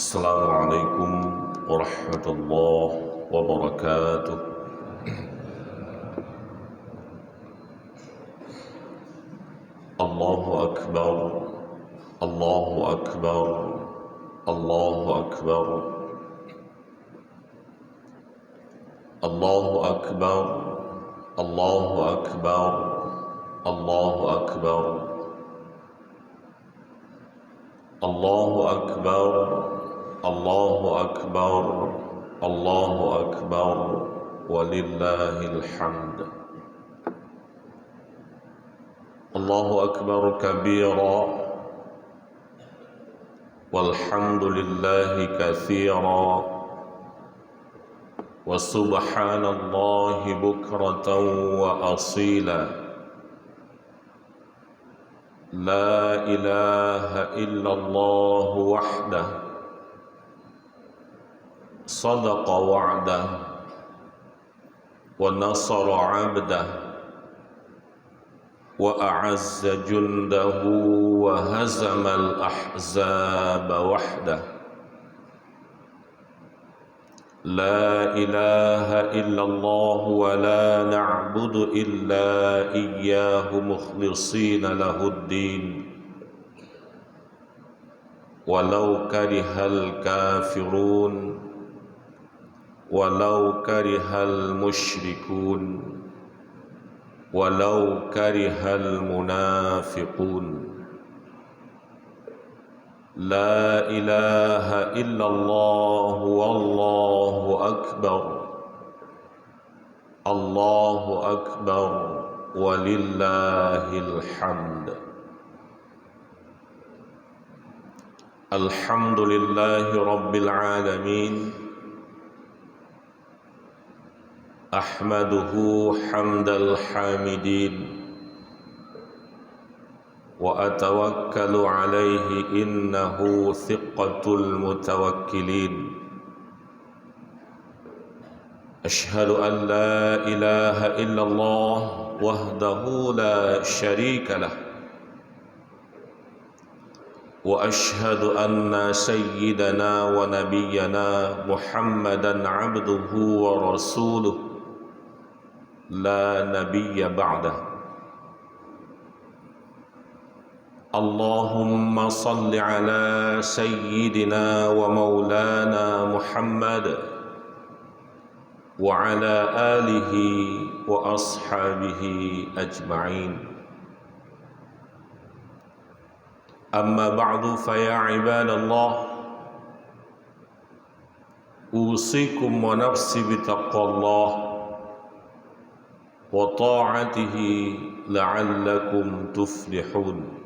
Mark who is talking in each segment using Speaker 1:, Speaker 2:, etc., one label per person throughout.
Speaker 1: Assalamualaikum warahmatullahi wabarakatuh. Allahu Akbar, Allahu Akbar, Allahu Akbar, Allahu Akbar, Allahu Akbar, Allahu Akbar, Allahu Akbar, Allahu Akbar, Allahu Akbar, walillahil hamd. Allahu Akbar kabira, walhamdulillahi katsira, wa subhanallahi bukratan wa asila. La ilaha illallah wahdah, sadaqa wa'dah, wa nasara 'abdah, wa a'azza jundahu, wa hazamal ahzaba wahdah. La ilaha illallah wa la na'budu illa iyyahu mukhlishina lahuddin, walau karihal kafirun, walau karihal musyrikun, walau karihal munafiqun. La ilaha illallah wallahu akbar, Allahu akbar, walillahil hamd. Alhamdulillahi rabbil alamin, ahmaduhu hamdal hamidin, wa atawakkalu alayhi innahu thiqatul mutawakkilin. Ashhadu an la ilaha illallah wahdahu la sharika lah, wa ashhadu anna sayyidana wa nabiyyana Muhammadan abduhu wa rasuluh la nabiyya ba'dah. Allahumma salli ala sayyidina wa maulana Muhammad wa ala alihi wa ashabihi ajma'in. Amma ba'du, fa ya ibadallah, usikum wa nafsi bitaqwallah wa ta'atihi la'allakum tuflihun.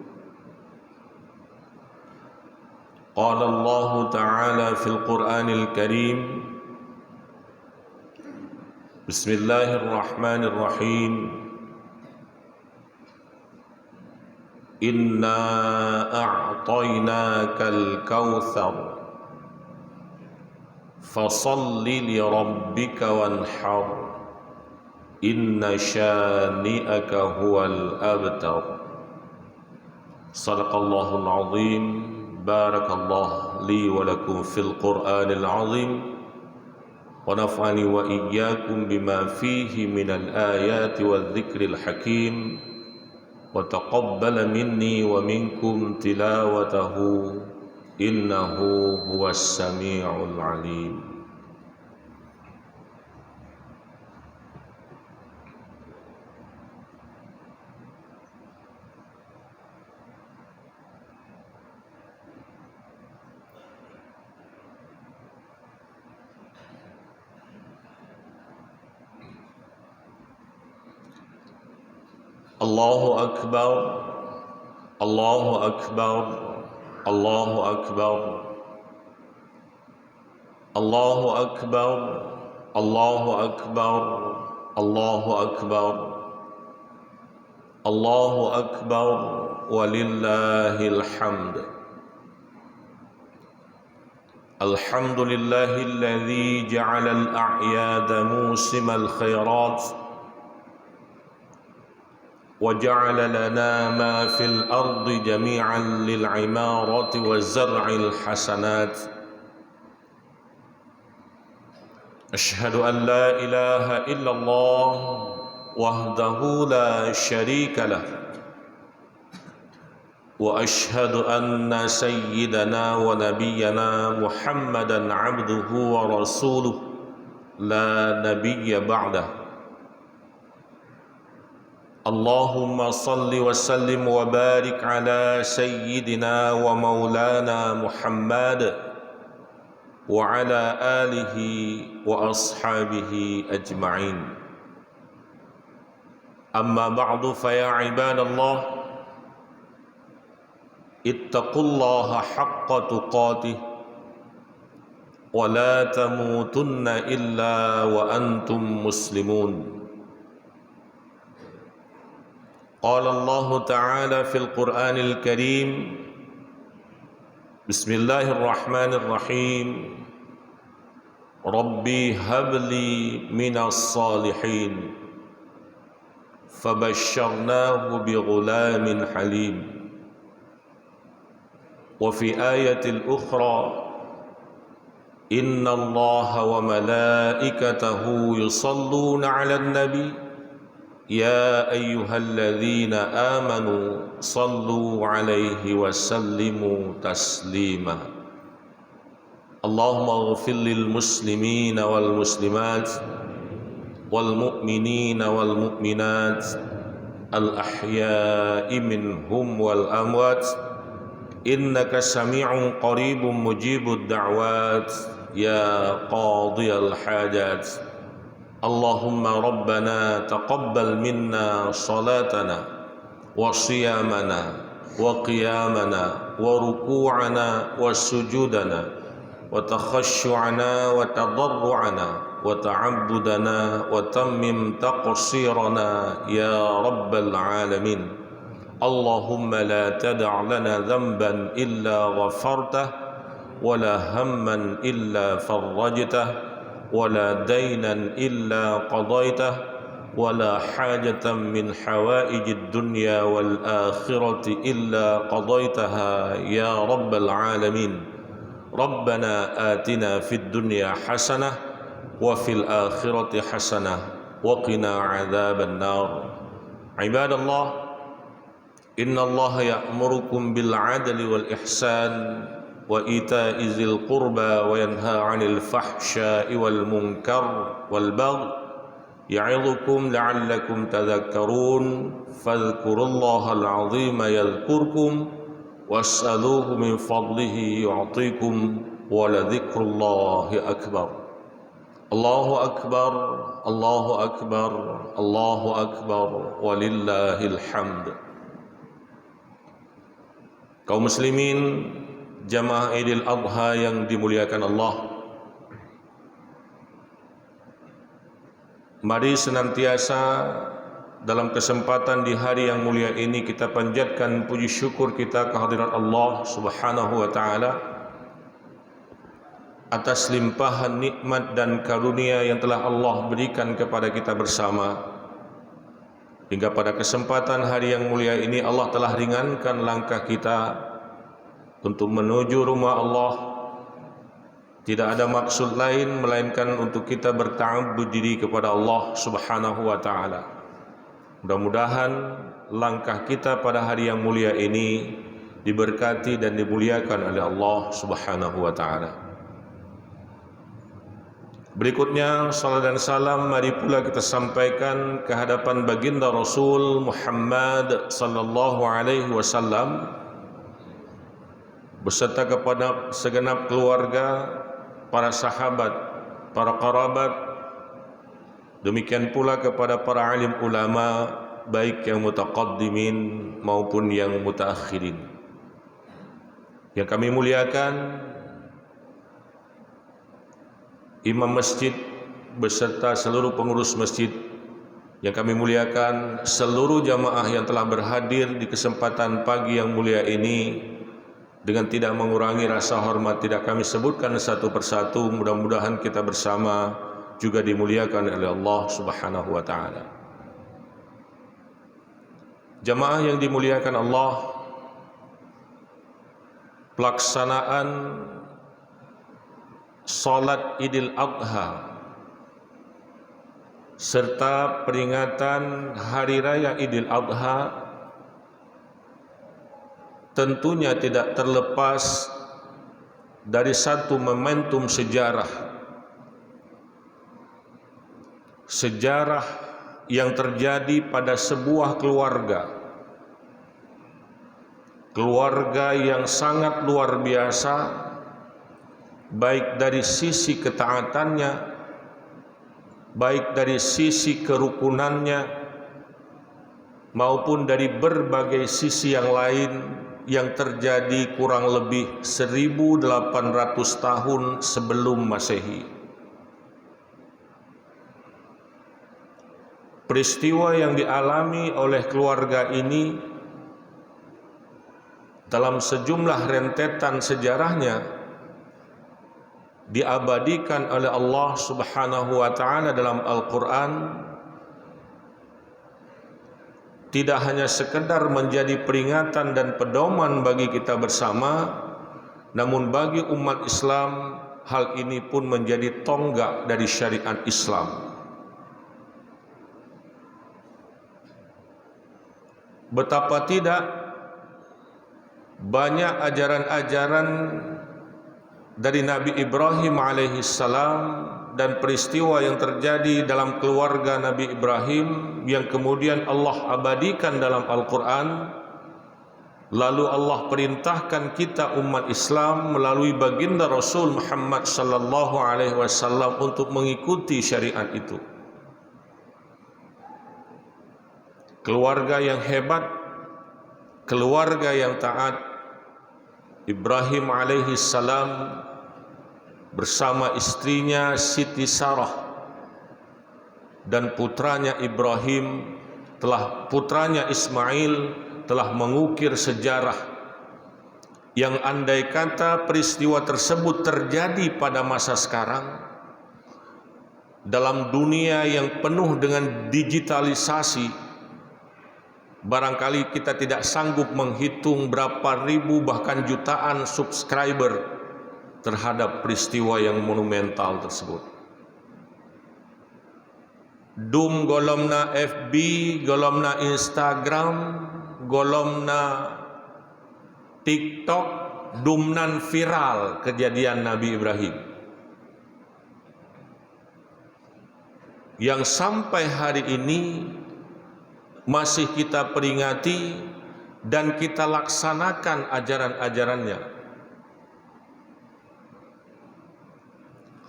Speaker 1: Qala Allah Ta'ala fil Qur'anil Karim, Bismillahirrahmanirrahim, Inna a'tainakal kautsar, fasalli li rabbika wanhar, inna syani'aka huwal abtar. Sadaqallahul azim. Barakallahu li wa lakum fil Qur'anil azim, wa naf'ani wa iyyakum bima fihi minal ayati wadh-dhikril hakim, wa taqabbala minni wa minkum tilawatahu, innahu huwas sami'ul alim. Allahu Akbar, Allahu Akbar, Allahu Akbar, Allahu Akbar, Allahu Akbar, Allahu Akbar, Allahu Akbar, walillahil hamd. Alhamdulillahilladzi ja'alal a'yada musimal khairat, وجعل لنا ما في الأرض جميعا للعمارة وزرع الحسنات أشهد أن لا إله إلا الله وحده لا شريك له وأشهد أن سيدنا ونبينا محمدا عبده ورسوله لا نبي بعده اللهم صل وسلم وبارك على سيدنا ومولانا محمد وعلى آله وأصحابه أجمعين أما بعد فيا عباد الله اتقوا الله حق تقاته ولا تموتن إلا وأنتم مسلمون قال الله تعالى في القرآن الكريم بسم الله الرحمن الرحيم ربي هب لي من الصالحين فبشرناه بغلام حليم وفي آية الأخرى إن الله وملائكته يصلون على النبي يا أيها الذين آمنوا صلوا عليه وسلموا تسليما اللهم اغفر للمسلمين والمسلمات والمؤمنين والمؤمنات الأحياء منهم والأموات إنك سميع قريب مجيب الدعوات يا قاضي الحاجات اللهم ربنا تقبل منا صلاتنا وصيامنا وقيامنا وركوعنا وسجودنا وتخشعنا وتضرعنا وتعبدنا وتمم تقصيرنا يا رب العالمين اللهم لا تدع لنا ذنبا إلا غفرته ولا هما إلا فرجته ولا دينا إلا قضيته ولا حاجة من حوائج الدنيا والآخرة إلا قضيتها يا رب العالمين ربنا آتنا في الدنيا حسنة وفي الآخرة حسنة وقنا عذاب النار عباد الله إن الله يأمركم بالعدل والإحسان وإيتاء ذي القربى وينهى عن الفحشاء والمنكر والبغي يعظكم لعلكم تذكرون فاذكروا الله العظيم يذكركم واسألوه من فضله يعطيكم ولذكر الله أكبر الله أكبر الله أكبر الله أكبر ولله الحمد. Kaum muslimin jamaah Idul Adha yang dimuliakan Allah, mari senantiasa dalam kesempatan di hari yang mulia ini kita panjatkan puji syukur kita kehadirat Allah Subhanahu wa taala atas limpahan nikmat dan karunia yang telah Allah berikan kepada kita bersama. Hingga pada kesempatan hari yang mulia ini Allah telah ringankan langkah kita untuk menuju rumah Allah. Tidak ada maksud lain melainkan untuk kita berta'abbud diri kepada Allah Subhanahu wa taala. Mudah-mudahan langkah kita pada hari yang mulia ini diberkati dan dimuliakan oleh Allah Subhanahu wa taala. Berikutnya salat dan salam mari pula kita sampaikan ke hadapan baginda Rasul Muhammad sallallahu alaihi wasallam beserta kepada segenap keluarga, para sahabat, para kerabat, demikian pula kepada para alim ulama baik yang mutaqaddimin maupun yang mutaakhirin. Yang kami muliakan imam masjid beserta seluruh pengurus masjid, yang kami muliakan seluruh jamaah yang telah berhadir di kesempatan pagi yang mulia ini. Dengan tidak mengurangi rasa hormat tidak kami sebutkan satu persatu, mudah-mudahan kita bersama juga dimuliakan oleh Allah Subhanahu wa taala. Jamaah yang dimuliakan Allah, pelaksanaan salat Idul Adha serta peringatan Hari Raya Idul Adha tentunya tidak terlepas dari satu momentum sejarah yang terjadi pada sebuah keluarga yang sangat luar biasa, baik dari sisi ketaatannya, baik dari sisi kerukunannya, maupun dari berbagai sisi yang lain yang terjadi kurang lebih 1800 tahun sebelum Masehi. Peristiwa yang dialami oleh keluarga ini dalam sejumlah rentetan sejarahnya diabadikan oleh Allah Subhanahu wa taala dalam Al-Qur'an, tidak hanya sekedar menjadi peringatan dan pedoman bagi kita bersama, namun bagi umat Islam hal ini pun menjadi tonggak dari syariat Islam. Betapa tidak banyak ajaran-ajaran dari Nabi Ibrahim alaihissalam dan peristiwa yang terjadi dalam keluarga Nabi Ibrahim yang kemudian Allah abadikan dalam Al-Quran, lalu Allah perintahkan kita umat Islam melalui baginda Rasul Muhammad sallallahu alaihi wasallam untuk mengikuti syariat itu. Keluarga yang hebat, keluarga yang taat, Ibrahim alaihissalam bersama istrinya Siti Sarah dan putranya Ismail telah mengukir sejarah yang andai kata peristiwa tersebut terjadi pada masa sekarang dalam dunia yang penuh dengan digitalisasi, barangkali kita tidak sanggup menghitung berapa ribu bahkan jutaan subscriber terhadap peristiwa yang monumental tersebut. Dum golomna FB, golomna Instagram, golomna TikTok, dumnan viral kejadian Nabi Ibrahim yang sampai hari ini masih kita peringati dan kita laksanakan ajaran-ajarannya.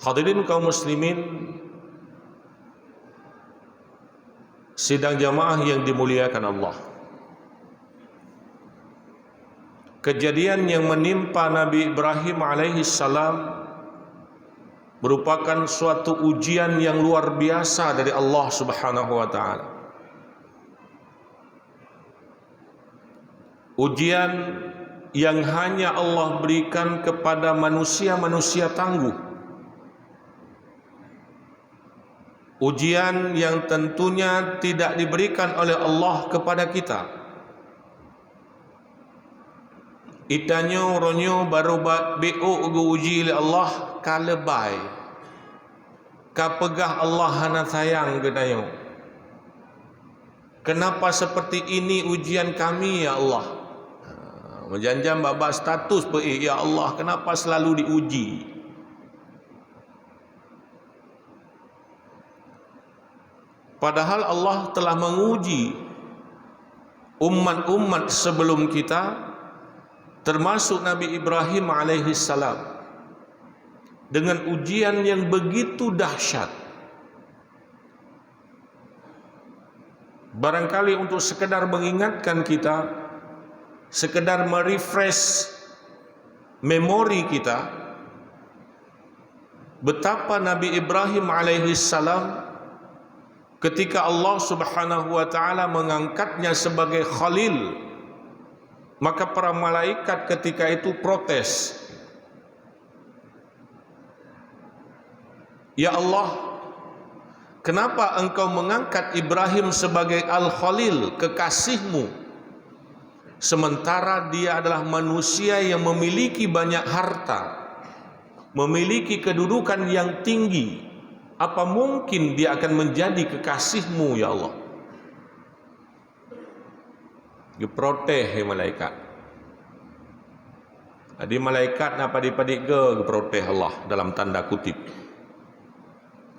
Speaker 1: Hadirin kaum muslimin, sidang jamaah yang dimuliakan Allah, kejadian yang menimpa Nabi Ibrahim alaihissalam merupakan suatu ujian yang luar biasa dari Allah Subhanahu wa taala. Ujian yang hanya Allah berikan kepada manusia-manusia tangguh. Ujian yang tentunya tidak diberikan oleh Allah kepada kita. Itanyo ronyo baru BO uji oleh Allah kalebay. Kapegah Allah hana sayang gedayo. Kenapa seperti ini ujian kami ya Allah? Menjanjam babak status ya Allah, kenapa selalu diuji? Padahal Allah telah menguji umat-umat sebelum kita, termasuk Nabi Ibrahim alaihissalam, dengan ujian yang begitu dahsyat. Barangkali untuk sekedar mengingatkan kita, sekedar merefresh memori kita, betapa Nabi Ibrahim alaihissalam ketika Allah Subhanahu wa taala mengangkatnya sebagai khalil, maka para malaikat ketika itu protes. Ya Allah, kenapa engkau mengangkat Ibrahim sebagai Al-Khalil, kekasihmu, sementara dia adalah manusia yang memiliki banyak harta, memiliki kedudukan yang tinggi, Apa mungkin dia akan menjadi kekasihmu ya Allah? Dia protes malaikat. Jadi malaikat nak padik-padik ke protes Allah dalam tanda kutip.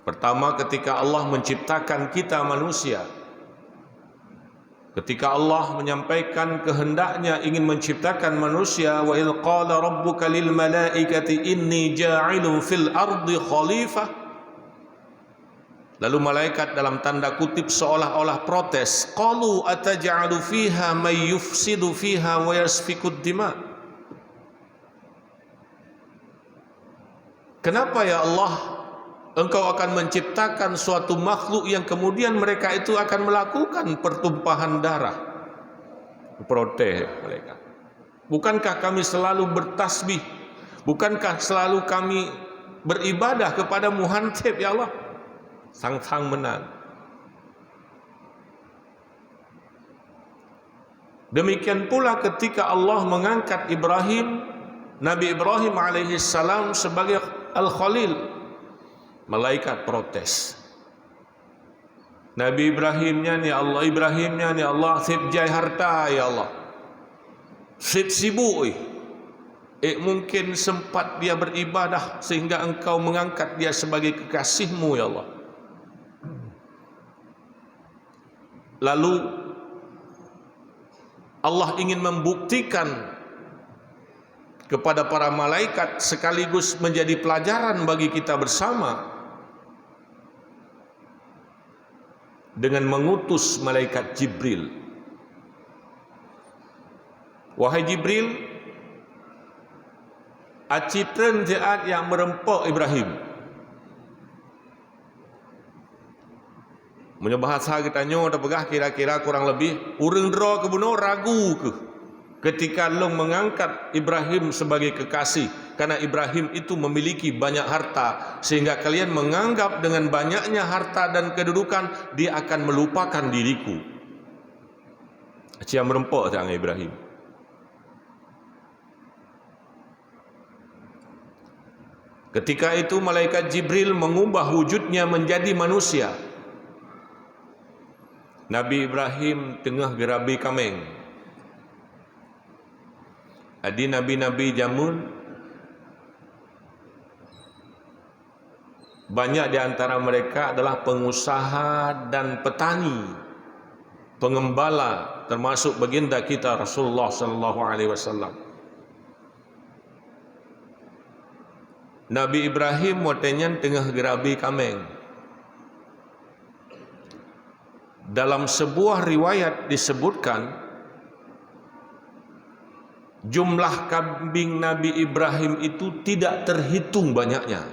Speaker 1: Pertama, ketika Allah menciptakan kita manusia, ketika Allah menyampaikan kehendaknya ingin menciptakan manusia, wa idh qala rabbuka lil malaikati inni ja'ilun fil ardi khalifah. Lalu malaikat dalam tanda kutip seolah-olah protes, qalu ataj'alu fiha may yufsidu fiha wa yasfikud dima. Kenapa ya Allah Engkau akan menciptakan suatu makhluk yang kemudian mereka itu akan melakukan pertumpahan darah? Protes mereka. Bukankah kami selalu bertasbih? Bukankah selalu kami beribadah kepada Muhantib ya Allah? Sang-sang menang. Demikian pula ketika Allah mengangkat Ibrahim, Nabi Ibrahim alaihi salam sebagai Al-Khalil, malaikat protes. Nabi Ibrahimnya ni Allah sib jai harta ya Allah. Sib sibuk mungkin sempat dia beribadah sehingga engkau mengangkat dia sebagai kekasihmu ya Allah. Lalu Allah ingin membuktikan kepada para malaikat sekaligus menjadi pelajaran bagi kita bersama dengan mengutus malaikat Jibril. Wahai Jibril, acitren jaat yang merempok Ibrahim. Punya bahasa kita nyo dah pegah kira-kira kurang lebih urang dera ke buno ragu ke ketika long mengangkat Ibrahim sebagai kekasih, karena Ibrahim itu memiliki banyak harta sehingga kalian menganggap dengan banyaknya harta dan kedudukan dia akan melupakan diriku. Cia merempok dengan Ibrahim. Ketika itu malaikat Jibril mengubah wujudnya menjadi manusia. Nabi Ibrahim tengah gerabi kameng. Adi nabi-nabi jamun, banyak di antara mereka adalah pengusaha dan petani, pengembala, termasuk baginda kita Rasulullah sallallahu alaihi wasallam. Nabi Ibrahim watenya tengah gerabi kameng. Dalam sebuah riwayat disebutkan jumlah kambing Nabi Ibrahim itu tidak terhitung banyaknya.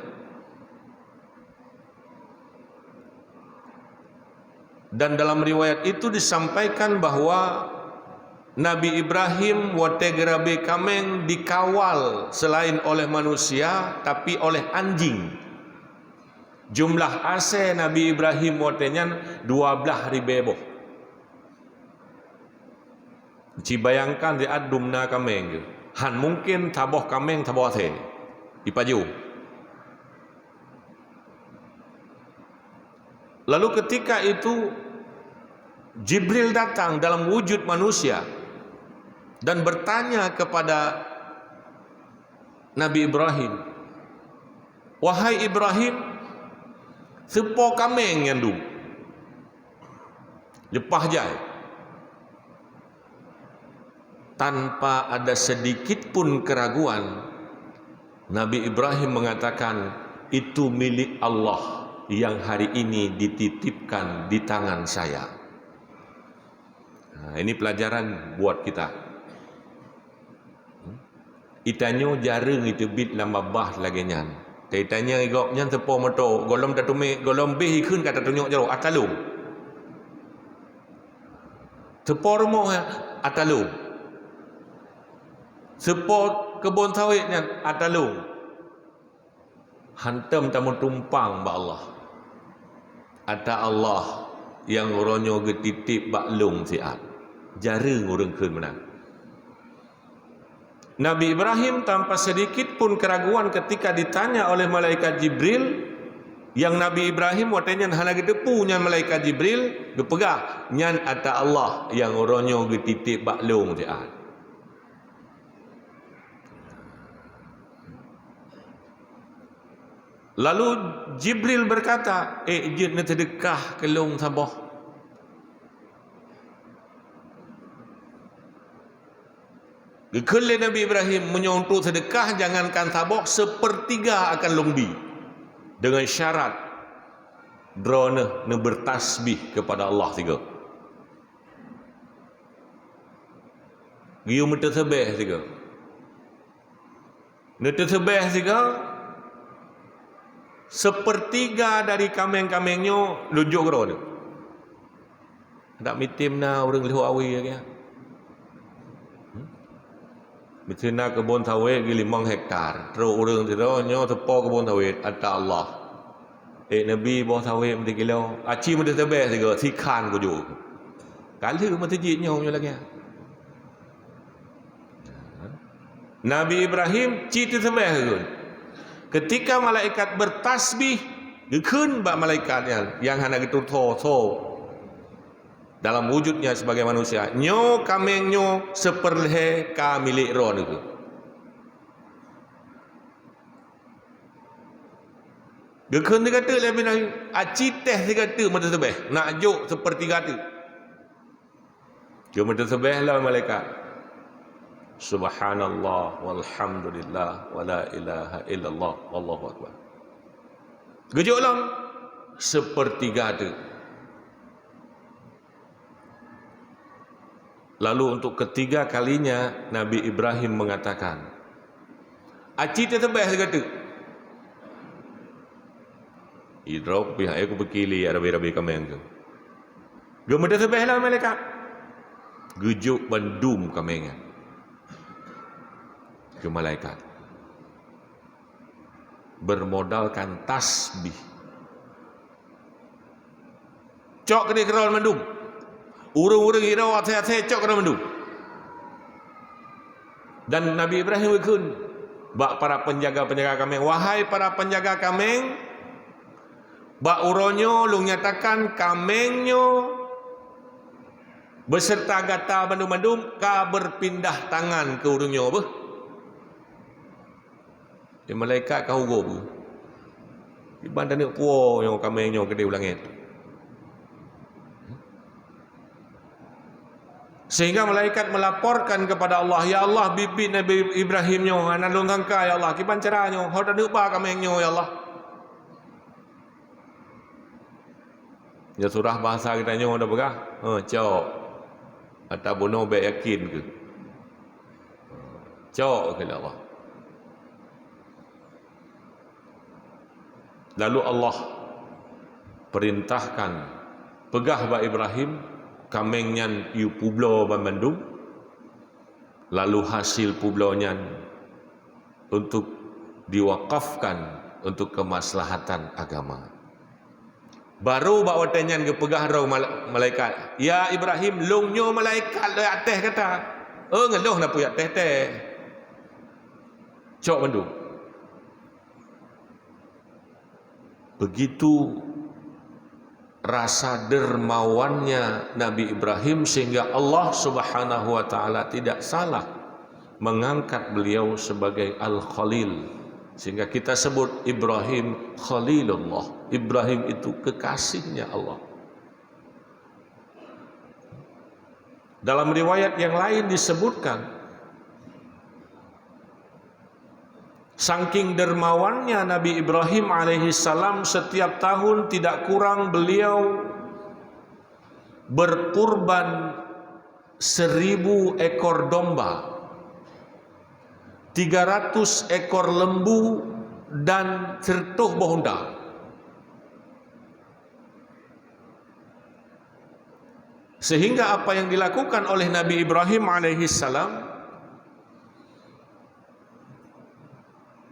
Speaker 1: Dan dalam riwayat itu disampaikan bahwa Nabi Ibrahim wate gerabe kameng dikawal selain oleh manusia tapi oleh anjing. Jumlah ase Nabi Ibrahim watenya 12,000. Ci bayangkan di adumna kameng han mungkin taboh kameng taboh the dipaju. Lalu ketika itu Jibril datang dalam wujud manusia dan bertanya kepada Nabi Ibrahim, wahai Ibrahim, sepo kameng yang du lepah jai. Tanpa ada sedikit pun keraguan, Nabi Ibrahim mengatakan, itu milik Allah yang hari ini dititipkan di tangan saya. Nah, ini pelajaran buat kita. Itanyo jarang itu bit lama bah lagi nyan. Tanya igok nyan tepo moto golom tatume golom beh ikun kata tunjuk jero atalum. Tepo rumah atalum. Sepot kebun sawit nyan atalum. Hantam tamu tumpang ba Allah. Ada Allah yang ronyo getitip baklung siat. Jarang urang keun menang. Nabi Ibrahim tanpa sedikit pun keraguan ketika ditanya oleh malaikat Jibril, Yang Nabi Ibrahim watanya hana gedepu nyan malaikat Jibril gepegah nyan ata Allah yang oronyo getitip baklong tiat. Lalu Jibril berkata, jin na sedekah kelong sabah. Gekele Nabi Ibrahim menyontok sedekah jangankan sabah, sepertiga akan lombi. Dengan syarat drone ne bertasbih kepada Allah tiga. Giu mutasabih tiga. Mutasabih tiga. Sepertiga dari kameng-kamengnya lujuk drone. Tak mitim na orang lihu awi ya. Mitina kebun sawit 5 hektar. Terus orang tu nyo tepo kebun sawit ada Allah. Nabi bawa sawit mesti kilo. Aci mesti tebeh juga sikan ko jo. Kali mesti jitnya nyo lagi. Nabi Ibrahim cita tebeh tu. Ketika malaikat bertasbih, gekun bak malaikatnya yang hana gitu tho dalam wujudnya sebagai manusia. Nyo kameng nyo seperlehe ka milik roh itu. Gekun dia kata lebih nabi, aci teh dia kata mata sebeh, nak juk seperti kata. Dia mata sebeh lah malaikat. Subhanallah walhamdulillah wala ilaha illallah wallahu akbar. Gejuk lang seperti kata. Lalu untuk ketiga kalinya Nabi Ibrahim mengatakan, aci terbeh dia kata. Idrok pihak aku berkili rabi-rabi kameng tu. Gemada terbeh lah malaikat. Gejuk bandum kamengnya. Ke malaikat. Bermodalkan tasbih. Cok kena kerol mandum. Urung-urung hirau atas-atas cok kena mandum. Dan Nabi Ibrahim berkun. Bak para penjaga-penjaga kameng. Wahai para penjaga kameng. Bak uronyo lu nyatakan kamengnya beserta gata bandum-bandum ka berpindah tangan ke urungnya apa? Dia malaikat kau go. Iban dan puo yang kamengnya gede ulangit. Sehingga malaikat melaporkan kepada Allah, ya Allah bibit Nabi Ibrahimnya ana longkang ka ya Allah, kiban caranya hau dak ba kamengnya ya Allah. Ya surah bahasa kita nyo dah begah. Cok. Atau bono be yakin ke? Cok ke Allah. Lalu Allah perintahkan pegah ba Ibrahim kamengnya yu publo bandung. Lalu hasil publonya untuk diwakafkan untuk kemaslahatan agama. Baru bawa tanyan ke pegah rau malaikat. Ya Ibrahim, longnyo malaikat le atas kata. Ngeluh nak puyak teh. Cok bandung. Begitu rasa dermawannya Nabi Ibrahim sehingga Allah Subhanahu wa taala tidak salah mengangkat beliau sebagai Al-Khalil. Sehingga kita sebut Ibrahim Khalilullah. Ibrahim itu kekasihnya Allah. Dalam riwayat yang lain disebutkan, saking dermawannya Nabi Ibrahim alaihissalam, setiap tahun tidak kurang beliau berkurban 1000 ekor domba, 300 ekor lembu dan 100 honda. Sehingga apa yang dilakukan oleh Nabi Ibrahim alaihissalam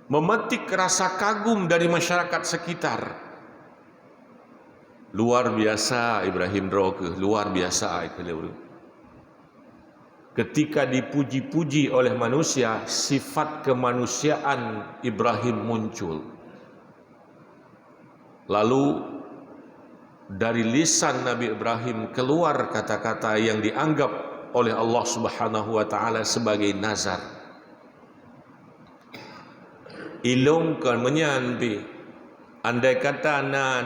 Speaker 1: memetik rasa kagum dari masyarakat sekitar. Luar biasa Ibrahim Roke, luar biasa. Ketika dipuji-puji oleh manusia, sifat kemanusiaan Ibrahim muncul. Lalu dari lisan Nabi Ibrahim keluar kata-kata yang dianggap oleh Allah Subhanahu wa taala sebagai nazar. Ilongkan menyanbi andai kata ana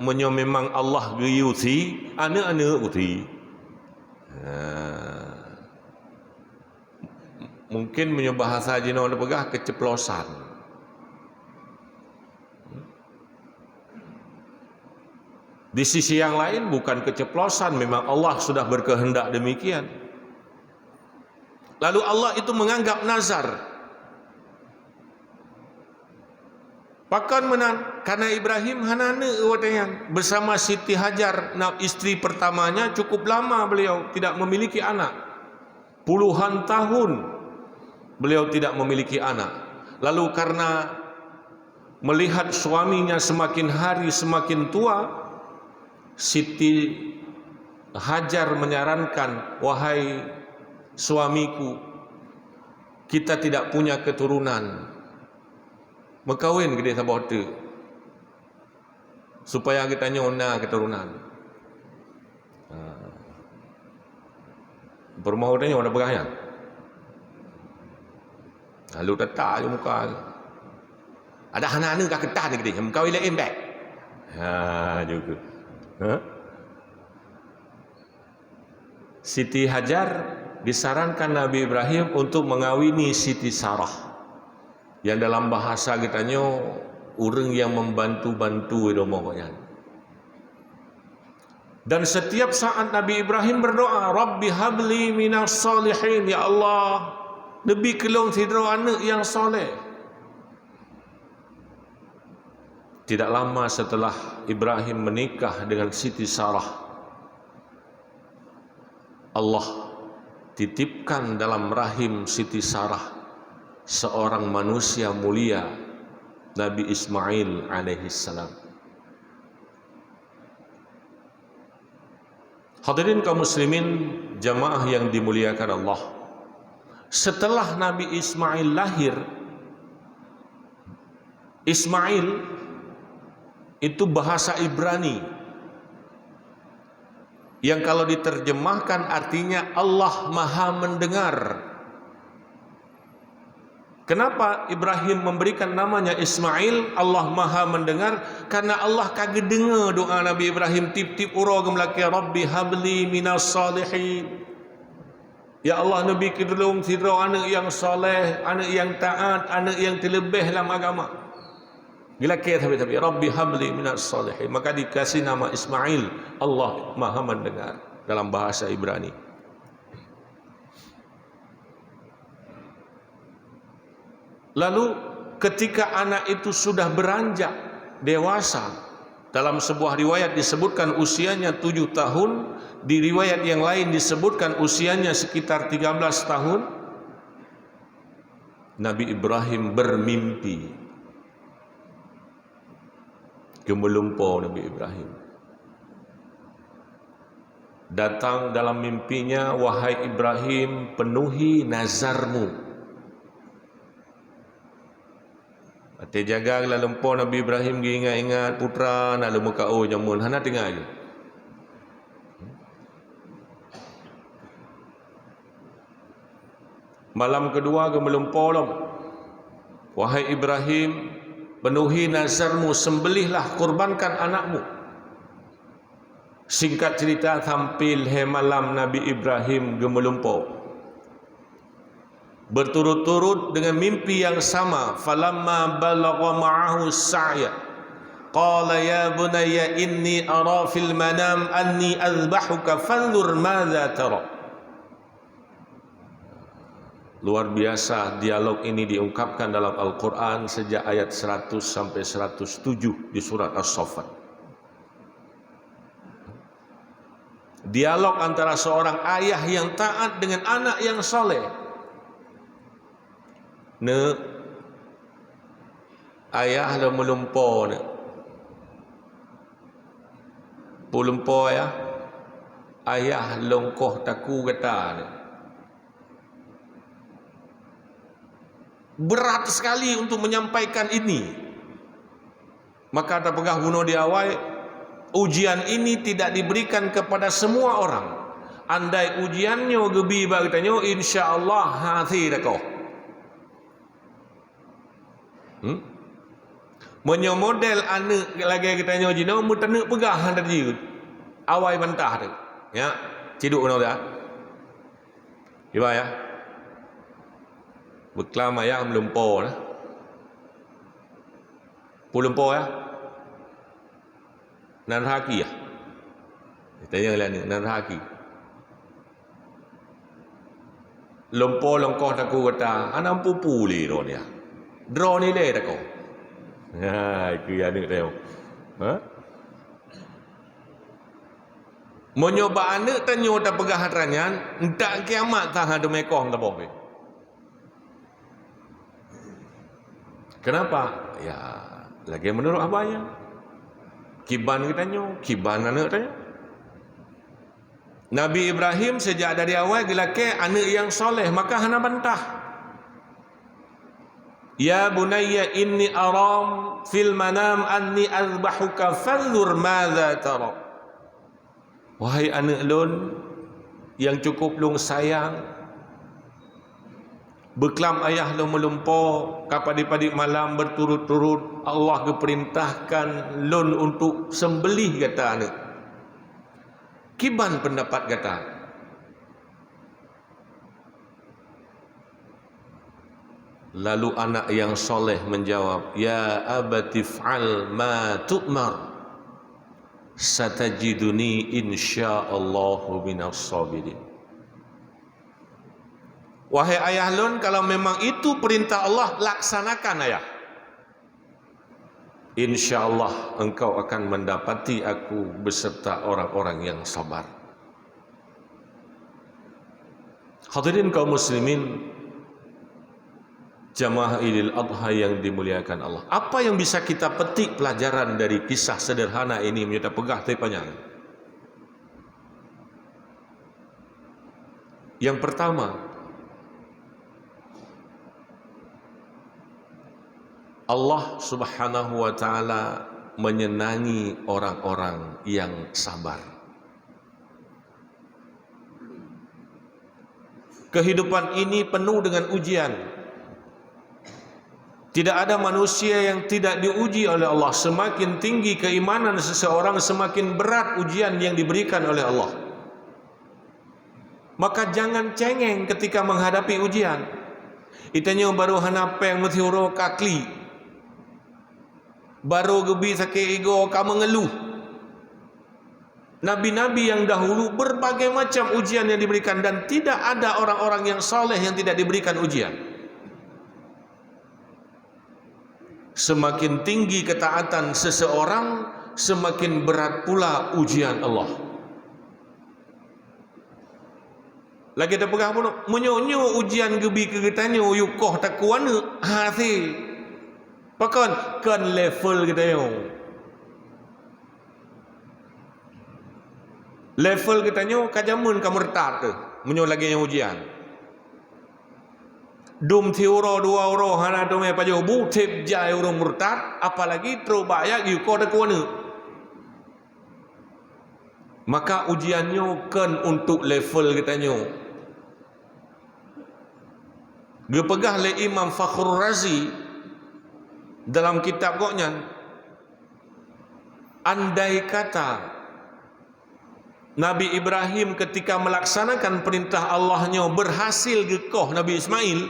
Speaker 1: menyo memang Allah geyuti ana uti. Mungkin menyo bahasa jino ada pegah keceplosan. Di sisi yang lain bukan keceplosan, memang Allah sudah berkehendak demikian. Lalu Allah itu menganggap nazar. Pakan menan karena Ibrahim hanane watayang bersama Siti Hajar, istri pertamanya, cukup lama beliau tidak memiliki anak. Puluhan tahun beliau tidak memiliki anak. Lalu karena melihat suaminya semakin hari semakin tua, Siti Hajar menyarankan, wahai suamiku, kita tidak punya keturunan, berkahwin ke dia sabah tu supaya kita nyona keturunan. Bermau dia nyona berahnya. Lalu tetap je muka. Ada hana-hana kah ketah ni kita, berkahwin lain baik. Juga. Siti Hajar disarankan Nabi Ibrahim untuk mengawini Siti Sarah, yang dalam bahasa kitanya orang yang membantu-bantu itu pokoknya. Dan setiap saat Nabi Ibrahim berdoa, Rabbi habli minas salihin, ya Allah, lebih kelong sidro anak yang soleh. Tidak lama setelah Ibrahim menikah dengan Siti Sarah, Allah titipkan dalam rahim Siti Sarah seorang manusia mulia, Nabi Ismail alaihissalam. Hadirin kaum muslimin, jamaah yang dimuliakan Allah, setelah Nabi Ismail lahir, Ismail itu bahasa Ibrani yang kalau diterjemahkan artinya Allah Maha Mendengar. Kenapa Ibrahim memberikan namanya Ismail, Allah Maha Mendengar? Karena Allah kagak dengar doa Nabi Ibrahim tip-tip ura gemlaki, Rabbi habli minas salihin. Ya Allah, Nabi kidulung sidro anak yang soleh, anak yang taat, anak yang terlebih dalam agama. Bila kata tapi Rabbi habli minas salihin, maka dikasih nama Ismail, Allah Maha Mendengar dalam bahasa Ibrani. Lalu ketika anak itu sudah beranjak dewasa, dalam sebuah riwayat disebutkan usianya 7 tahun, di riwayat yang lain disebutkan usianya sekitar 13 tahun, Nabi Ibrahim bermimpi. Gemelumpau Nabi Ibrahim. Datang dalam mimpinya, wahai Ibrahim, penuhi nazarmu. Ate jaga lalumpau Nabi Ibrahim ingat-ingat putra nak muka jamun hana tinggal je. Malam kedua gemelumpau lam. Wahai Ibrahim, penuhi nazarmu, sembelihlah, kurbankan anakmu. Singkat cerita, tampil malam Nabi Ibrahim gemelumpau. Berturut-turut dengan mimpi yang sama. Falamma balagha ma'ahu as-sa'ya qala ya bunayya inni ara fil manam anni azbahuka fanzur madza tara. Luar biasa dialog ini diungkapkan dalam Al-Quran sejak ayat 100 sampai 107 di surat As-Saffat. Dialog antara seorang ayah yang taat dengan anak yang soleh. Ayah dah melumpau ne. Pulumpau ayah longkoh taku kata ne. Berat sekali untuk menyampaikan ini. Maka tak pegah bunuh di awal, ujian ini tidak diberikan kepada semua orang. Andai ujiannya gebi bagtanya, insya-Allah hati dah kau. Menyo model anak lagi kita nyo jino mutene pegah tadi. Awai bantah tu. Ya, ciduk benar dah. Iba ya. Beklam ayah melumpo nah. Pulumpo ya. Nan haki ya. Tanya lah ni nan haki. Lumpo longkoh taku kata, anam pupu li ro dia. Draw ni le tak kau. Ha, itu yang ni tengok. Ha? Menyoba anak tanyo tak pegah hatranyan, entak kiamat tah ada mekoh tak boleh. Kenapa? Ya, lagi menurut abaya. Kiban kita nyo, kiban anak tanya. Nabi Ibrahim sejak dari awal gelake anak yang soleh, maka hana bantah. Ya bunayya inni aram fil manam anni azbahuka fanzur madza tara. Wahai anak lun yang cukup lung sayang, beklam ayah lu melumpo kapadi-padi malam berturut-turut Allah keperintahkan lun untuk sembelih kata anak. Kiban pendapat kata. Lalu anak yang soleh menjawab, ya abati fa'al ma tu'mar satajiduni insyaallahu minas sabirin. Wahai ayah lun, kalau memang itu perintah Allah, laksanakan ayah. InsyaAllah engkau akan mendapati aku beserta orang-orang yang sabar. Hadirin kaum muslimin, jamaah Idul Adha yang dimuliakan Allah. Apa yang bisa kita petik pelajaran dari kisah sederhana ini menyata pegah tapi panjang? Yang pertama, Allah Subhanahu wa taala menyenangi orang-orang yang sabar. Kehidupan ini penuh dengan ujian. Tidak ada manusia yang tidak diuji oleh Allah. Semakin tinggi keimanan seseorang, semakin berat ujian yang diberikan oleh Allah. Maka jangan cengeng ketika menghadapi ujian. Itanya baru hanape muthiuro kakli. Baru gebi sakit ego kamu mengeluh. Nabi-nabi yang dahulu berbagai macam ujian yang diberikan, dan tidak ada orang-orang yang soleh yang tidak diberikan ujian. Semakin tinggi ketaatan seseorang, semakin berat pula ujian Allah. Lagi ada pegah pun menyonyo ujian gebi kegetanyo yukoh takuana hati. Pakan kan level kita yo. Level kita nyo kajamun kamurtat tu. Menyo lagi yang ujian. Dum tiuro dua euro hana dome pajo bu tip jai euro murtad, apalagi terobaya yuko da kuana. Maka ujiannya kan untuk level kita nyo. Gepegah le Imam Fakhrul Razi dalam kitab koknya, andai kata Nabi Ibrahim ketika melaksanakan perintah Allahnya berhasil gekoh Nabi Ismail,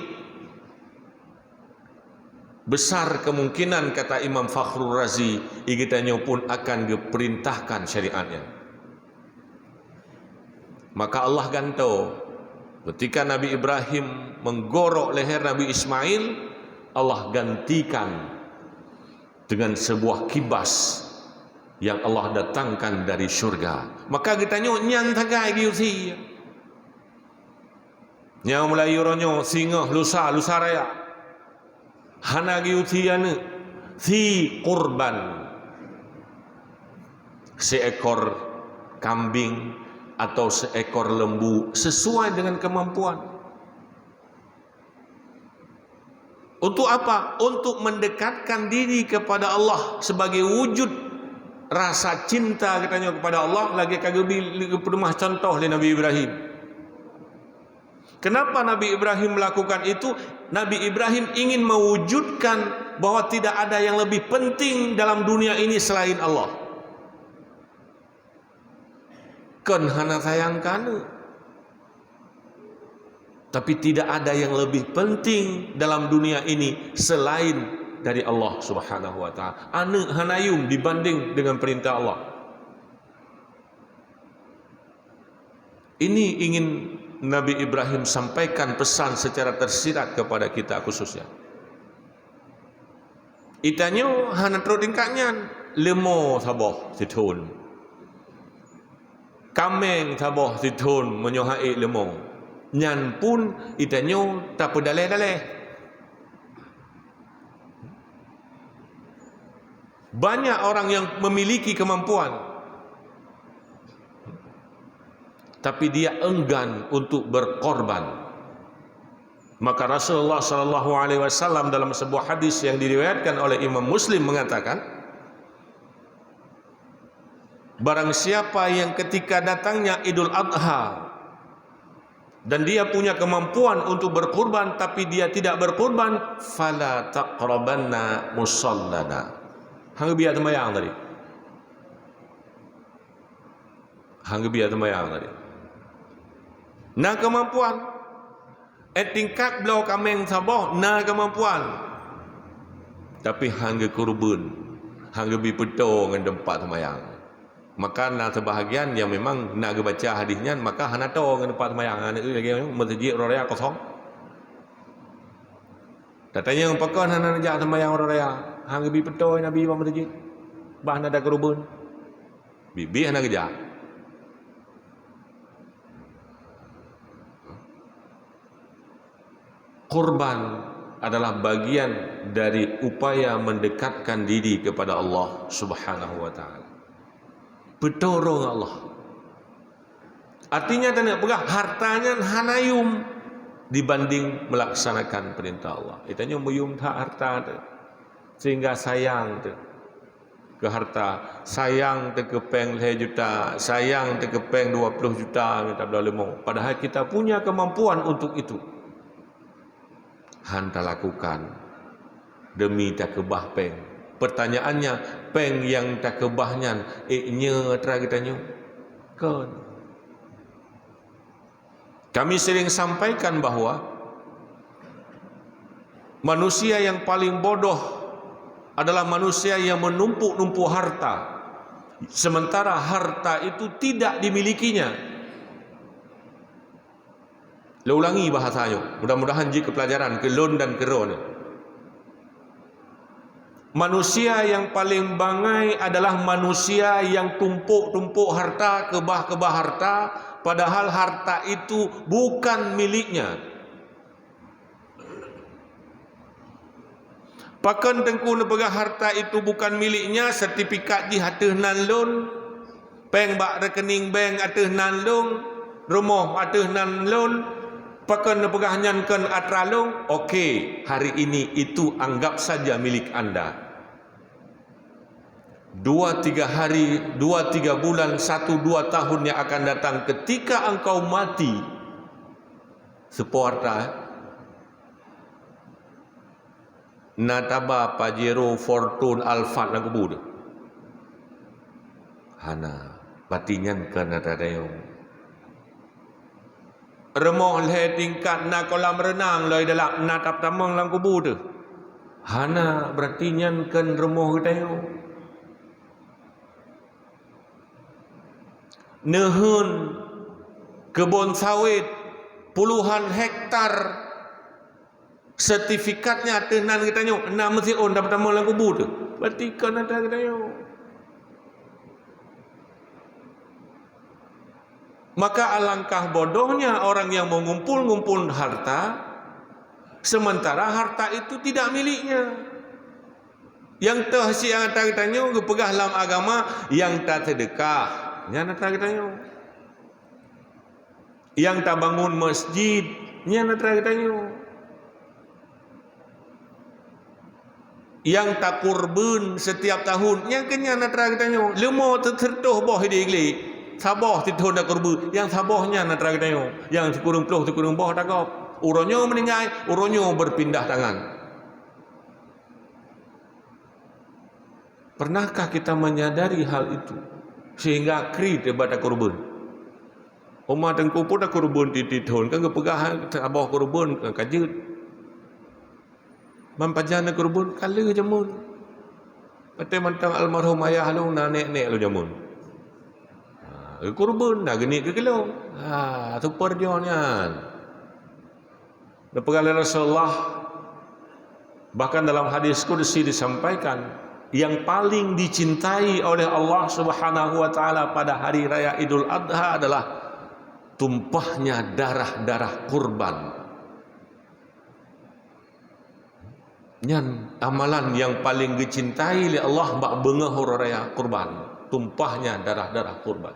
Speaker 1: besar kemungkinan kata Imam Fakhrul Razi igitannya pun akan diperintahkan syariatnya. Maka Allah ganto ketika Nabi Ibrahim menggorok leher Nabi Ismail, Allah gantikan dengan sebuah kibas yang Allah datangkan dari syurga. Maka kita nyang tagai giusi. Nyang mulai uronyo singa lusa raya. Hana giusi ane si kurban. Seekor kambing atau seekor lembu sesuai dengan kemampuan. Untuk apa? Untuk mendekatkan diri kepada Allah sebagai wujud rasa cinta katanya kepada Allah. Lagi kagak rumah contoh oleh Nabi Ibrahim. Kenapa Nabi Ibrahim melakukan itu? Nabi Ibrahim ingin mewujudkan bahwa tidak ada yang lebih penting dalam dunia ini selain Allah. Kan hana sayangkan, tapi tidak ada yang lebih penting dalam dunia ini selain dari Allah Subhanahu wa taala. Anu hanayum dibanding dengan perintah Allah. Ini ingin Nabi Ibrahim sampaikan pesan secara tersirat kepada kita khususnya. Itanyo hana terodingkaknya lemo saboh situn. Kameng saboh situn menyohai lemo. Nyan pun itanyo tak pedaleh-daleh. Banyak orang yang memiliki kemampuan, tapi dia enggan untuk berkorban. Maka Rasulullah sallallahu alaihi wasallam dalam sebuah hadis yang diriwayatkan oleh Imam Muslim mengatakan, barang siapa yang ketika datangnya Idul Adha dan dia punya kemampuan untuk berkorban tapi dia tidak berkorban, fala taqrabanna musallana. Hang biar temayang tadi. Hang biar temayang tadi. Nah kemampuan tingkat belau kameng saboh nah kemampuan, tapi hangga kurban hangga bipeto dengan tempat semayang. Maka na sebahagian yang memang nak baca hadisnya, maka hana to dengan tempat semayang anak lagi masjid raya kosong. Datanya yang pakai hana najak semayang raya hangga bipeto nabi ba masjid bah ada kurban bibi hana kerja. Kurban adalah bagian dari upaya mendekatkan diri kepada Allah Subhanahu wa taala. Bedorong Allah. Artinya tak nak pegah hartanya hanayum dibanding melaksanakan perintah Allah. Itanya muyum tak harta tu. Sehingga sayang tu ke harta, sayang tu ke peng 5 juta, sayang tu ke peng 20 juta minta belah. Padahal kita punya kemampuan untuk itu. Hanta lakukan demi tak kebah peng. Pertanyaannya, peng yang tak kebahnya nya tra kita nyu kan. Kami sering sampaikan bahawa manusia yang paling bodoh adalah manusia yang menumpuk-numpuk harta sementara harta itu tidak dimilikinya. Ulangi bahasanya, mudah-mudahan jika pelajaran ke lon dan ke ron. Manusia yang paling bangai adalah manusia yang tumpuk-tumpuk harta, kebah-kebah harta, padahal harta itu bukan miliknya. Pakan tengku nepegah harta itu bukan miliknya, sertifikat di hateuh nan lon, peng bak rekening bank ateuh nan lon, rumah ateuh nan lon. Pakan nepegahnya kan atralong, okey, hari ini itu anggap saja milik anda. 2-3 hari, 2-3 bulan, 1-2 tahun yang akan datang ketika engkau mati, seporta nataba pajero fortune alfat nak bud. Hana batinyan kan natadayong. Remoh le tingkat na kolam renang loi dalam na tap tamang lang kubu tu. Hana berarti nyan kan remoh kita yo. Nehun kebun sawit puluhan hektar sertifikatnya tenan kita nyo na mesti on tap tamang lang kubu tu. Berarti kan ada kita yo. Maka alangkah bodohnya orang yang mengumpul-ngumpul harta sementara harta itu tidak miliknya. Yang tersiang tanya pegah dalam agama yang tak sedekah, nyana tanya. Yang tak bangun masjid, nyana tanya. yang tak kurban setiap tahun yang kenya nak terang tanya lemo tertuh boh di igli sabah tituh nak kurban yang sabahnya nak terang tanya yang kurung puluh kurung boh tak kau uronyo meninggal uronyo berpindah tangan. Pernahkah kita menyadari hal itu sehingga kri daripada kurban Umar tengku pun dah kurban titihun kan kepegahan sabah kurban kajut mampajana kurban kala jamun pate mantang almarhum ayah lu nenek lu jamun kurban dah geni ke kilo super jonyan dapatkan Rasulullah bahkan dalam hadis qudsi disampaikan yang paling dicintai oleh Allah Subhanahu wa taala pada hari raya Idul Adha adalah tumpahnya darah-darah kurban. Nyan amalan yang paling dicintai oleh Allah bak bengah raya kurban, tumpahnya darah-darah kurban.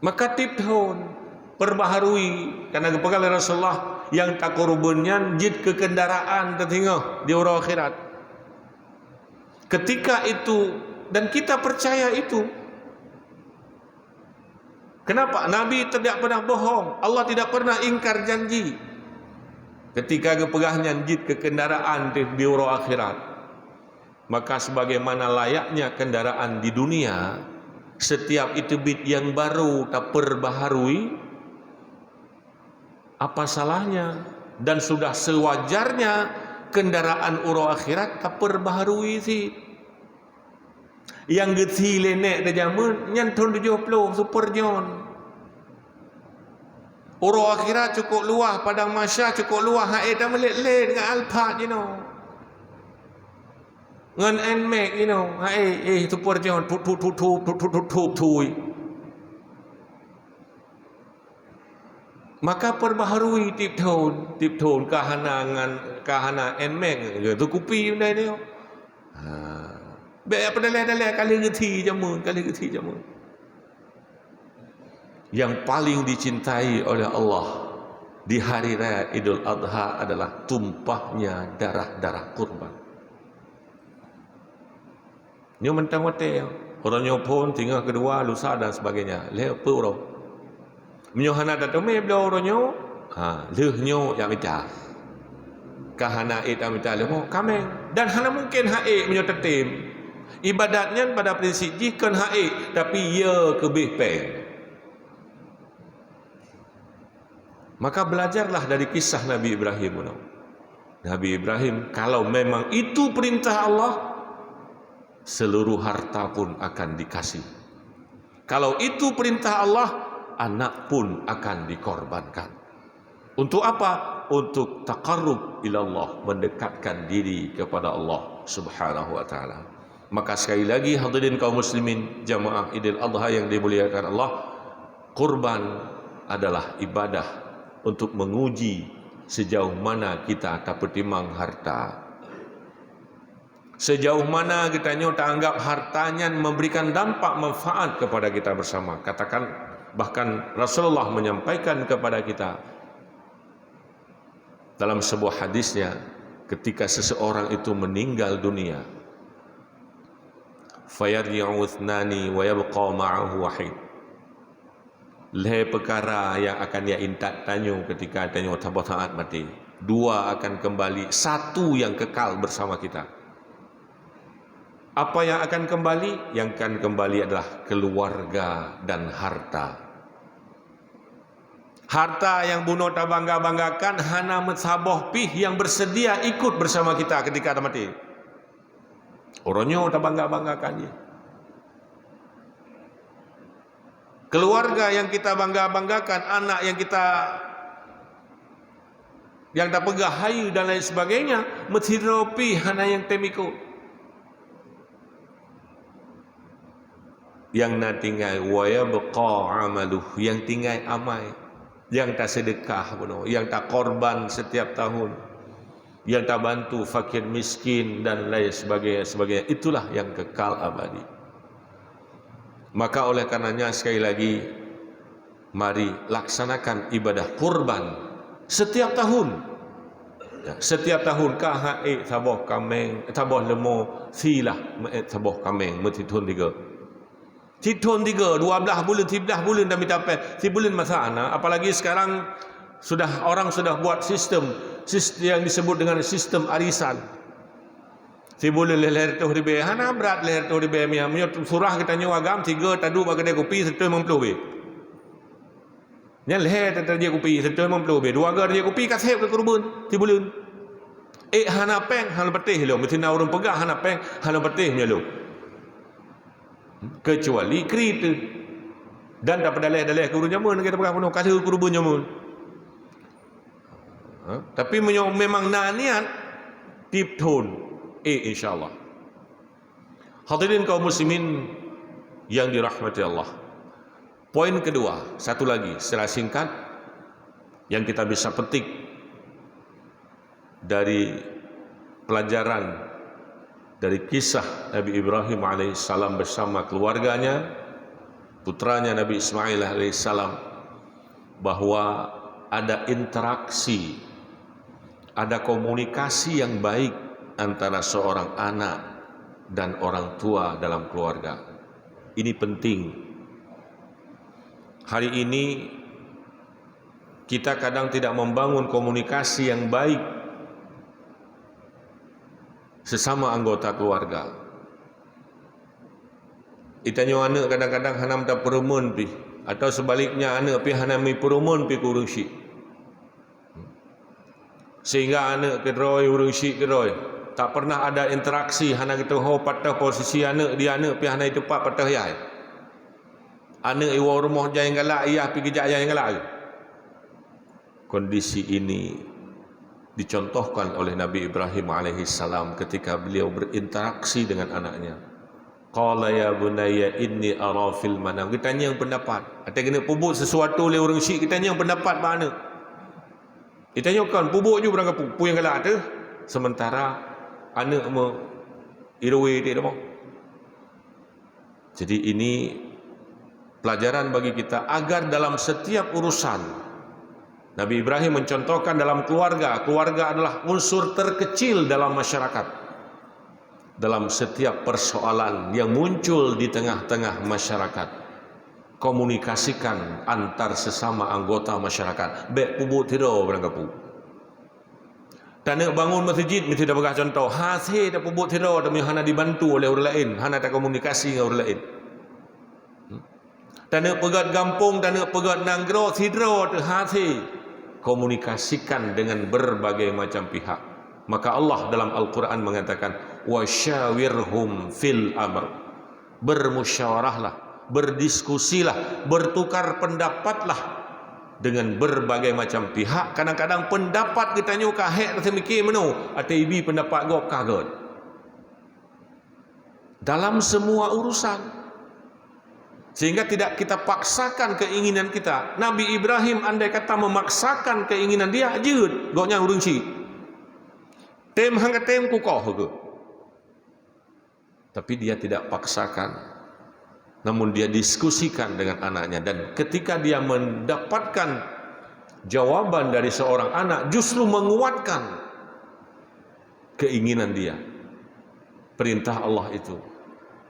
Speaker 1: Maka tipthon perbaharui karena kepegal Rasulullah yang tak kurbannya jid ke kendaraan tertinggal di orang akhirat. Ketika itu dan kita percaya itu. Kenapa? Nabi tidak pernah bohong. Allah tidak pernah ingkar janji. Ketika kepegahnya jid ke kendaraan di orang akhirat. Maka sebagaimana layaknya kendaraan di dunia, setiap itu bit yang baru tak perbaharui, apa salahnya? Dan sudah sewajarnya kendaraan uro akhirat tak perbaharui sih. Yang geti lenek dah jamun nyanton 70 super jon. Uro akhirat cukup luah padang mahsyar cukup luah haid dah melet-let dengan Alphard you know. Ngan Nmax you know. Super jon tu. Maka perbaharui tip tahun kahana Nmax tu kupi benda ni. Baik apa dalai kali geti jamun. Yang paling dicintai oleh Allah di hari raya Idul Adha adalah tumpahnya darah-darah kurban. Ni mentang hotel, orangnya pun tinggal kedua lusa dan sebagainya. Lepas orang menyohana datang beliau orangnya, lehnya yang minta. Kahana it minta lemo kameng dan hana mungkin haid menyotetim. Ibadatnya pada prinsip jika haid tapi ia kebih peng. Maka belajarlah dari kisah Nabi Ibrahim. Nabi Ibrahim kalau memang itu perintah Allah, seluruh harta pun akan dikasih. Kalau itu perintah Allah, anak pun akan dikorbankan. Untuk apa? Untuk taqarrub ila Allah, mendekatkan diri kepada Allah Subhanahu wa taala. Maka sekali lagi hadirin kaum muslimin jamaah Idul Adha yang dimuliakan Allah, kurban adalah ibadah untuk menguji sejauh mana kita tak pertimang harta. Sejauh mana kita tak anggap hartanya memberikan dampak manfaat kepada kita bersama. Katakan bahkan Rasulullah menyampaikan kepada kita dalam sebuah hadisnya ketika seseorang itu meninggal dunia, fayarji'u ithnani wa yabqa ma'ahu wahid. Leh perkara yang akan dia intat tanyo ketika tanyo taat mati. Dua akan kembali, satu yang kekal bersama kita. Apa yang akan kembali? Yang akan kembali adalah keluarga dan harta. Harta yang bunuh tak bangga-banggakan hana mensabah pih yang bersedia ikut bersama kita ketika ada mati. Orangnya tak bangga-banggakan dia. Keluarga yang kita bangga-banggakan, anak yang tak pegah hayu dan lain sebagainya, methidropi hana yang temiko. Yang nak tinggal waya beqa amaluh, yang tinggal amai, yang tak sedekah pun, yang tak korban setiap tahun, yang tak bantu fakir miskin dan lain sebagainya, itulah yang kekal abadi. Maka oleh karenanya sekali lagi, mari laksanakan ibadah kurban setiap tahun. setiap tahun kah sabah kameng sabah lemo silah sabah kameng metithun 12 bulan 13 bulan dah minta apa si bulan masa ana, apalagi sekarang orang sudah buat sistem yang disebut dengan sistem arisan. Si bulan leher tu ribe hana berat leher tu ribe miam surah kita nyu agam 3 tadu bagi dia kopi 150 be. Nya leher tak dia kopi 150 be. 2 gar dia kopi kasih ke kurban si bulan. Hana peng hana betih lo mesti na orang pegang hana peng hana betih nya lo. Kecuali krit dan dapat dalih kurun jamun kita pegang penuh kasih kurban jamun. Tapi memang niat tip tone insyaallah. Hadirin kaum muslimin yang dirahmati Allah. Poin kedua, satu lagi secara singkat yang kita bisa petik dari pelajaran dari kisah Nabi Ibrahim alaihissalam bersama keluarganya, putranya Nabi Ismail alaihissalam, bahwa ada interaksi, ada komunikasi yang baik antara seorang anak dan orang tua dalam keluarga. Ini penting. Hari ini kita kadang tidak membangun komunikasi yang baik sesama anggota keluarga. Itanyo anak kadang-kadang hanam tak perumun pi, atau sebaliknya anak pi hanami perumun pi kurusi. Sehingga anak kedroi urusi kedroi, tak pernah ada interaksi. Hana kita ho patah posisi anak dia anak pi hana tepat patah yai. Anak iwa rumah jaya galak ayah pi kerja jaya galak. Kondisi ini dicontohkan oleh Nabi Ibrahim alaihissalam ketika beliau berinteraksi dengan anaknya. Qala ya bunayya inni ara fil manam. Kita tanya yang pendapat. Ada kena pubuk sesuatu oleh orang syrik, kita tanya yang pendapat mana? Kita tanyakan pubuk je berangkat pu yang galak tu. Sementara anak me irwe dia dah. Jadi ini pelajaran bagi kita agar dalam setiap urusan, Nabi Ibrahim mencontohkan dalam keluarga adalah unsur terkecil dalam masyarakat. Dalam setiap persoalan yang muncul di tengah-tengah masyarakat, komunikasikan antar sesama anggota masyarakat. Bek pubuk tidur berangkat pu. Tak nak bangun masjid mesti dah bagi contoh. Hasil dah pubuk tidur tapi hana dibantu oleh orang lain, hana tak komunikasi dengan orang lain. Tak nak pegat gampung, tak nak pegat nanggro sidro tu hasil. Komunikasikan dengan berbagai macam pihak. Maka Allah dalam Al-Quran mengatakan wasyawirhum fil amr. Bermusyawarahlah, berdiskusilah, bertukar pendapatlah dengan berbagai macam pihak. Kadang-kadang pendapat kita nyuka hek rasa mikir menu atau ibi pendapat gop kaget dalam semua urusan. Sehingga tidak kita paksakan keinginan kita. Nabi Ibrahim andai kata memaksakan keinginan dia, jeut goknya urang si. Tem hang tem kukoh ke. Tapi dia tidak paksakan. Namun dia diskusikan dengan anaknya, dan ketika dia mendapatkan jawaban dari seorang anak justru menguatkan keinginan dia. Perintah Allah itu.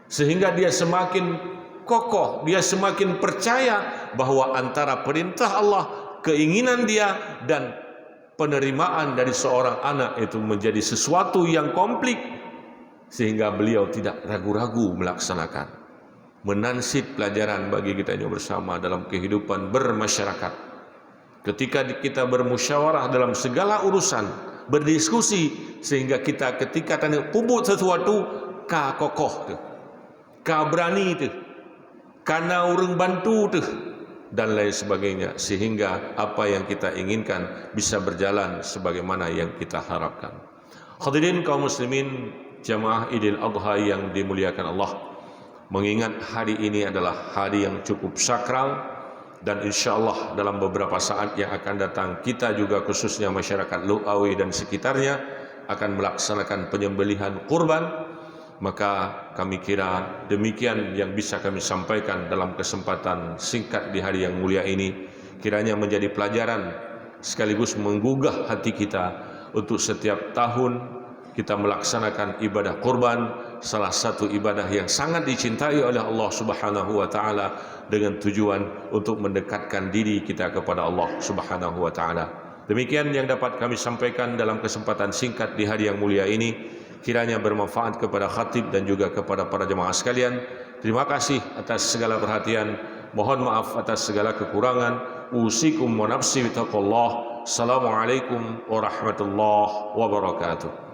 Speaker 1: Sehingga dia semakin kokoh, dia semakin percaya bahwa antara perintah Allah, keinginan dia dan penerimaan dari seorang anak itu menjadi sesuatu yang komplit, sehingga beliau tidak ragu-ragu melaksanakan. Menansib pelajaran bagi kita ini bersama dalam kehidupan bermasyarakat. Ketika kita bermusyawarah dalam segala urusan, berdiskusi, sehingga kita ketika tanda pubut sesuatu, ka kokoh tu, ka berani tu, karena orang bantu tu, dan lain sebagainya, sehingga apa yang kita inginkan bisa berjalan sebagaimana yang kita harapkan. Hadirin kaum muslimin jamaah Idul Adha yang dimuliakan Allah, mengingat hari ini adalah hari yang cukup sakral, dan insyaallah dalam beberapa saat yang akan datang kita juga khususnya masyarakat Lu'awi dan sekitarnya akan melaksanakan penyembelihan kurban. Maka kami kira demikian yang bisa kami sampaikan dalam kesempatan singkat di hari yang mulia ini, kiranya menjadi pelajaran sekaligus menggugah hati kita untuk setiap tahun kita melaksanakan ibadah kurban, salah satu ibadah yang sangat dicintai oleh Allah Subhanahu wa taala dengan tujuan untuk mendekatkan diri kita kepada Allah Subhanahu wa taala. Demikian yang dapat kami sampaikan dalam kesempatan singkat di hari yang mulia ini. Kiranya bermanfaat kepada khatib dan juga kepada para jemaah sekalian. Terima kasih atas segala perhatian. Mohon maaf atas segala kekurangan. Usikum wa nafsi bitaqullah. Assalamualaikum warahmatullahi wabarakatuh.